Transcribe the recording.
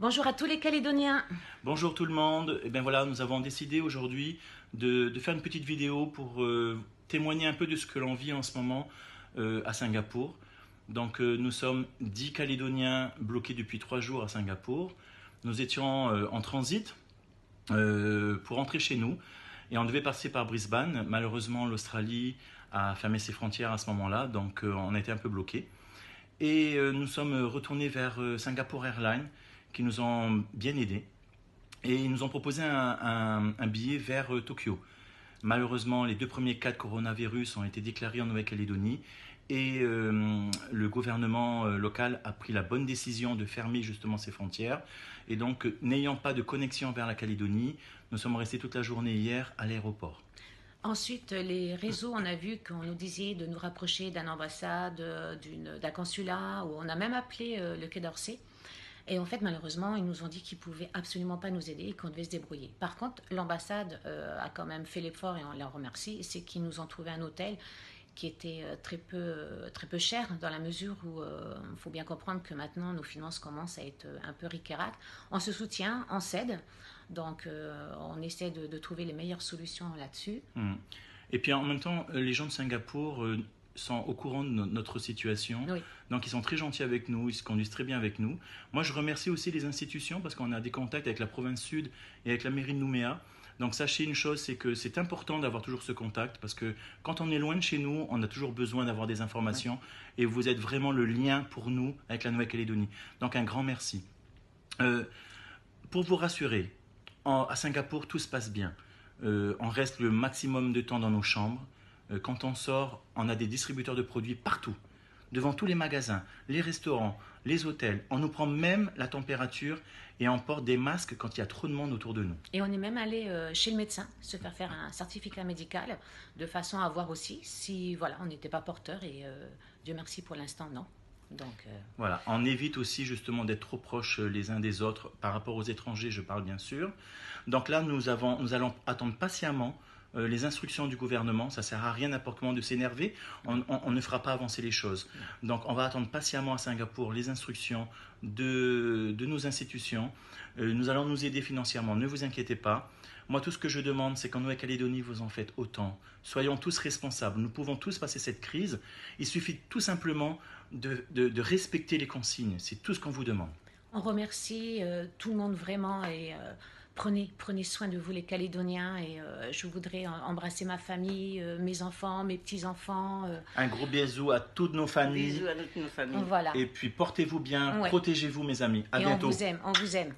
Bonjour à tous les Calédoniens. Bonjour tout le monde. Et bien voilà, nous avons décidé aujourd'hui de faire une petite vidéo pour témoigner un peu de ce que l'on vit en ce moment à Singapour. Donc nous sommes 10 Calédoniens bloqués depuis 3 jours à Singapour. Nous étions en transit pour rentrer chez nous et on devait passer par Brisbane. Malheureusement, l'Australie a fermé ses frontières à ce moment-là, donc on a été un peu bloqués. Et nous sommes retournés vers Singapore Airlines qui nous ont bien aidés et ils nous ont proposé un billet vers Tokyo. Malheureusement, les 2 premiers cas de coronavirus ont été déclarés en Nouvelle-Calédonie et le gouvernement local a pris la bonne décision de fermer justement ses frontières. Et donc, n'ayant pas de connexion vers la Calédonie, nous sommes restés toute la journée hier à l'aéroport. Ensuite, les réseaux, on a vu qu'on nous disait de nous rapprocher d'une ambassade, d'un consulat, ou on a même appelé le Quai d'Orsay. Et en fait, malheureusement, ils nous ont dit qu'ils ne pouvaient absolument pas nous aider et qu'on devait se débrouiller. Par contre, l'ambassade a quand même fait l'effort et on les remercie. C'est qu'ils nous ont trouvé un hôtel qui était très peu cher dans la mesure où il faut bien comprendre que maintenant nos finances commencent à être un peu ric-et-rac. On se soutient, on s'aide, donc on essaie de trouver les meilleures solutions là-dessus. Et puis en même temps, les gens de Singapour sont au courant de notre situation, Oui. Donc ils sont très gentils avec nous, ils se conduisent très bien avec nous. Moi je remercie aussi les institutions parce qu'on a des contacts avec la province sud et avec la mairie de Nouméa. Donc sachez une chose, c'est que c'est important d'avoir toujours ce contact parce que quand on est loin de chez nous, on a toujours besoin d'avoir des informations et vous êtes vraiment le lien pour nous avec la Nouvelle-Calédonie. Donc un grand merci. Pour vous rassurer, à Singapour tout se passe bien. On reste le maximum de temps dans nos chambres. Quand on sort, on a des distributeurs de produits partout, devant tous les magasins, les restaurants, les hôtels. On nous prend même la température et on porte des masques quand il y a trop de monde autour de nous. Et on est même allé chez le médecin se faire un certificat médical de façon à voir aussi si voilà, on n'était pas porteur et Dieu merci pour l'instant non. Donc, Voilà, on évite aussi justement d'être trop proches les uns des autres par rapport aux étrangers, je parle bien sûr. Donc là, nous allons attendre patiemment les instructions du gouvernement. Ça ne sert à rien n'importe comment de s'énerver, on ne fera pas avancer les choses. Donc on va attendre patiemment à Singapour les instructions de nos institutions. Nous allons nous aider financièrement, ne vous inquiétez pas. Moi, tout ce que je demande, c'est qu'en Nouvelle-Calédonie, vous en faites autant. Soyons tous responsables. Nous pouvons tous passer cette crise. Il suffit tout simplement de respecter les consignes. C'est tout ce qu'on vous demande. on remercie tout le monde vraiment et prenez soin de vous les Calédoniens et je voudrais embrasser ma famille, mes enfants, mes petits-enfants. Un gros bisou à toutes nos familles. Bisous à toutes nos familles. Voilà. Et puis portez-vous bien, Ouais. protégez-vous mes amis. À Et bientôt. on vous aime.